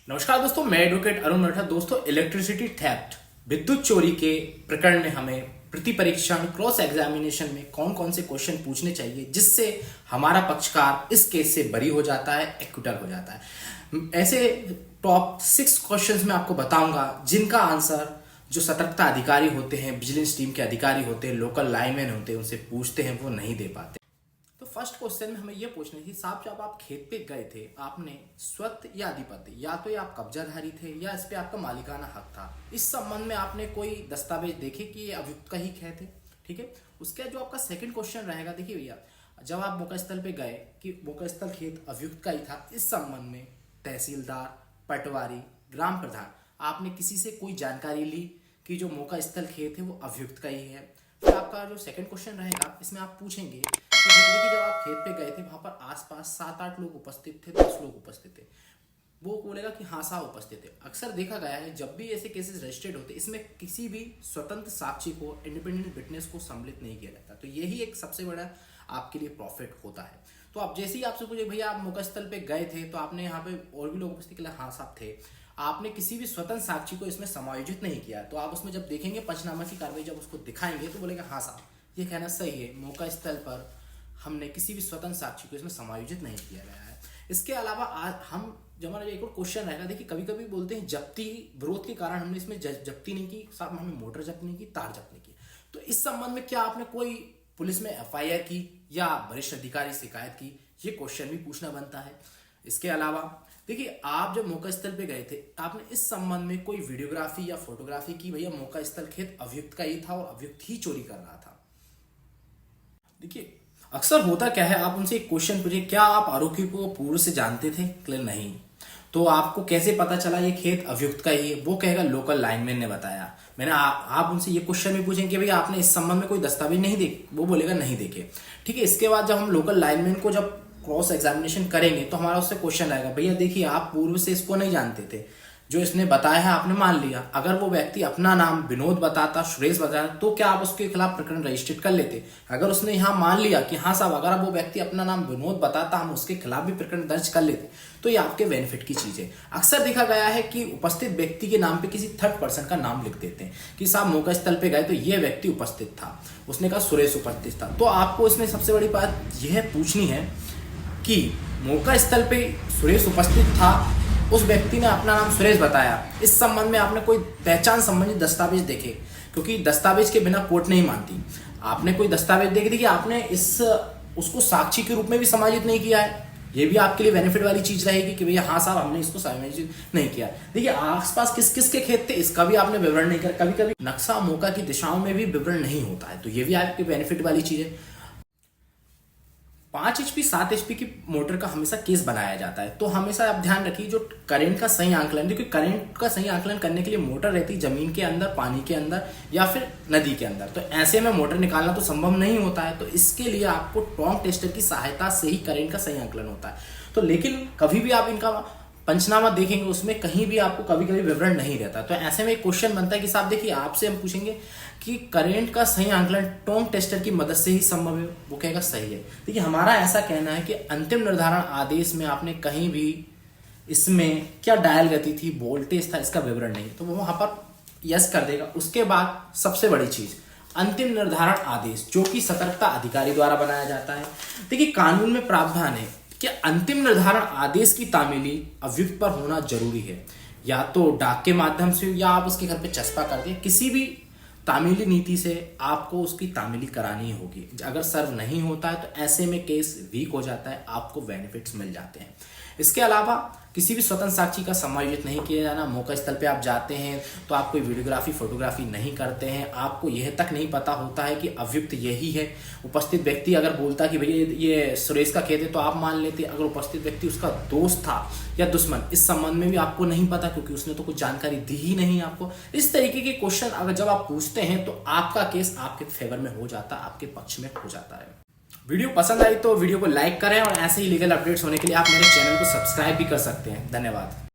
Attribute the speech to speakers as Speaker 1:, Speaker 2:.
Speaker 1: नमस्कार दोस्तों, मैं एडवोकेट अरुण मराठा। दोस्तों, इलेक्ट्रिसिटी थेफ्ट विद्युत चोरी के प्रकरण में हमें प्रति परीक्षण क्रॉस एग्जामिनेशन में कौन कौन से क्वेश्चन पूछने चाहिए जिससे हमारा पक्षकार इस केस से बरी हो जाता है, एक्विटल हो जाता है। ऐसे टॉप 6 क्वेश्चंस मैं आपको बताऊंगा जिनका आंसर जो सतर्कता अधिकारी होते हैं, विजिलेंस टीम के अधिकारी होते हैं, लोकल लाइनमैन होते हैं, उनसे पूछते हैं, वो नहीं दे पाते। तो फर्स्ट क्वेश्चन में हमें यह पूछना थी, साहब जब आप खेत पे गए थे, आपने स्वत या अधिपति, या तो ये आप कब्जाधारी थे या इस पे आपका मालिकाना हक था, इस संबंध में आपने कोई दस्तावेज देखे कि ये अभियुक्त का ही खेत है। ठीक है। उसके जो आपका सेकंड क्वेश्चन रहेगा, देखिए भैया, जब आप मौका स्थल पे गए कि मौका स्थल खेत अभियुक्त का ही था, इस संबंध में तहसीलदार, पटवारी, ग्राम प्रधान, आपने किसी से कोई जानकारी ली कि जो मौका स्थल खेत है वो अभियुक्त का ही है। फिर आपका जो सेकंड क्वेश्चन रहेगा, इसमें आप पूछेंगे कि जब आप खेत पे गए थे, वहां पर आसपास 7-8 लोग उपस्थित थे, 10 लोग उपस्थित थे, वो बोलेगा कि हाँ साहब उपस्थित थे। अक्सर देखा गया है जब भी ऐसे केसेस रजिस्टर्ड होते हैं, इसमें किसी भी स्वतंत्र साक्षी को, इंडिपेंडेंट विटनेस को सम्मिलित नहीं किया जाता। तो यही एक सबसे बड़ा आपके लिए प्रॉफिट होता है। तो अब जैसे ही आपसे पूछे भैया आप मौका स्थल पे गए थे, तो आपने यहाँ पे और भी लोग उपस्थित किया, हाँ साहब थे, आपने किसी भी स्वतंत्र साक्षी को इसमें समायोजित नहीं किया, तो आप उसमें जब देखेंगे पंचनामा की कार्रवाई जब उसको दिखाएंगे तो बोलेगा हाँ साहब ये कहना सही है, मौका स्थल पर हमने किसी भी स्वतंत्र साक्षी को इसमें समायोजित नहीं किया गया है। इसके अलावा आज हम जब हमारा एक और क्वेश्चन रहेगा, देखिए कभी कभी बोलते हैं जब्ती विरोध के कारण हमने इसमें जब्ती नहीं की, साहब हमने मोटर जब्त नहीं की, तार जब्त नहीं की। तो इस संबंध में क्या आपने कोई पुलिस में FIR की या वरिष्ठ अधिकारी शिकायत की, ये क्वेश्चन भी पूछना बनता है। इसके अलावा देखिए, आप जब मौका स्थल पे गए थे, आपने इस संबंध में कोई वीडियोग्राफी या फोटोग्राफी की, भैया मौका स्थल खेत अभियुक्त का ही था और अभियुक्त ही चोरी कर रहा था। देखिए अक्सर होता क्या है, आप उनसे एक क्वेश्चन पूछे, क्या आप आरोपी को पूर्व से जानते थे? क्लियर नहीं। तो आपको कैसे पता चला ये खेत अभियुक्त का ही है? वो कहेगा लोकल लाइनमैन ने बताया। मैंने आप उनसे ये क्वेश्चन भी पूछेंगे कि भैया आपने इस संबंध में कोई दस्तावेज नहीं देखे? वो बोलेगा नहीं देखे। ठीक है। इसके बाद जब हम लोकल लाइनमैन को जब क्रॉस एग्जामिनेशन करेंगे तो हमारा उससे क्वेश्चन आएगा, भैया देखिए आप पूर्व से इसको नहीं जानते थे, जो इसने बताया है आपने मान लिया। अगर वो व्यक्ति अपना नाम विनोद बताता, सुरेश बताता, तो क्या आप उसके खिलाफ प्रकरण रजिस्टर्ड कर लेते? अगर उसने यहाँ मान लिया कि हाँ साहब अगर वो व्यक्ति अपना नाम विनोद बताता, हम उसके खिलाफ भी प्रकरण दर्ज कर लेते, तो ये आपके बेनिफिट की चीज है। अक्सर देखा गया है कि उपस्थित व्यक्ति के नाम पे किसी थर्ड पर्सन का नाम लिख देते हैं कि साहब मौका स्थल पे गए तो ये व्यक्ति उपस्थित था, उसने कहा सुरेश उपस्थित था। तो आपको इसमें सबसे बड़ी बात यह पूछनी है कि मौका स्थल पे सुरेश उपस्थित था, उस व्यक्ति ने अपना नाम सुरेश बताया, इस संबंध में आपने कोई पहचान संबंधी दस्तावेज देखे? क्योंकि दस्तावेज के बिना कोर्ट नहीं मानती। आपने कोई दस्तावेज देखे थे कि आपने उसको साक्षी के रूप में भी समायोजित नहीं किया है, ये भी आपके लिए बेनिफिट वाली चीज रहेगी कि भैया हाँ साहब हमने इसको समायोजित नहीं किया। देखिए आसपास किस किस के खेत थे इसका भी आपने विवरण नहीं किया। कभी कभी नक्शा मौका की दिशाओं में भी विवरण नहीं होता है, तो ये भी आपके बेनिफिट वाली चीज है। 5 HP 7 HP की मोटर का हमेशा केस बनाया जाता है, तो हमेशा आप ध्यान रखिए जो करंट का सही आंकलन, क्योंकि करंट का सही आंकलन करने के लिए मोटर रहती है जमीन के अंदर, पानी के अंदर या फिर नदी के अंदर, तो ऐसे में मोटर निकालना तो संभव नहीं होता है। तो इसके लिए आपको टॉन्ग टेस्टर की सहायता से ही करंट का सही आंकलन होता है। तो लेकिन कभी भी आप इनका पंचनामा देखेंगे उसमें कहीं भी आपको कभी कभी विवरण नहीं रहता। तो ऐसे में एक क्वेश्चन बनता है कि साहब देखिए आपसे हम पूछेंगे कि करंट का सही आंकलन टॉन्ग टेस्टर की मदद से ही संभव है, वो कहेगा सही है। देखिए हमारा ऐसा कहना है कि अंतिम निर्धारण आदेश में आपने कहीं भी इसमें क्या डायल गति थी, वोल्टेज था, इसका विवरण नहीं, तो वो वहां पर यस कर देगा। उसके बाद सबसे बड़ी चीज अंतिम निर्धारण आदेश, जो कि सतर्कता अधिकारी द्वारा बनाया जाता है। देखिए कानून में प्रावधान है कि अंतिम निर्धारण आदेश की तामीली अभियुक्त पर होना जरूरी है, या तो डाक के माध्यम से या आप उसके घर पे चस्पा कर दें, किसी भी तामीली नीति से आपको उसकी तामीली करानी होगी। अगर सर्व नहीं होता है तो ऐसे में केस वीक हो जाता है, आपको बेनिफिट्स मिल जाते हैं। इसके अलावा किसी भी स्वतंत्र साक्षी का समायोजित नहीं किया जाना। मौका स्थल पे आप जाते हैं तो आप कोई वीडियोग्राफी फोटोग्राफी नहीं करते हैं, आपको यह तक नहीं पता होता है कि अभियुक्त यही है। उपस्थित व्यक्ति अगर बोलता कि भैया ये सुरेश का खेत है तो आप मान लेते, अगर उपस्थित व्यक्ति उसका दोस्त था या दुश्मन, इस संबंध में भी आपको नहीं पता क्योंकि उसने तो कुछ जानकारी दी ही नहीं आपको। इस तरीके के क्वेश्चन अगर जब आप पूछते हैं तो आपका केस आपके फेवर में हो जाता है, आपके पक्ष में हो जाता है। वीडियो पसंद आई तो वीडियो को लाइक करें और ऐसे ही लीगल अपडेट्स होने के लिए आप मेरे चैनल को सब्सक्राइब भी कर सकते हैं। धन्यवाद।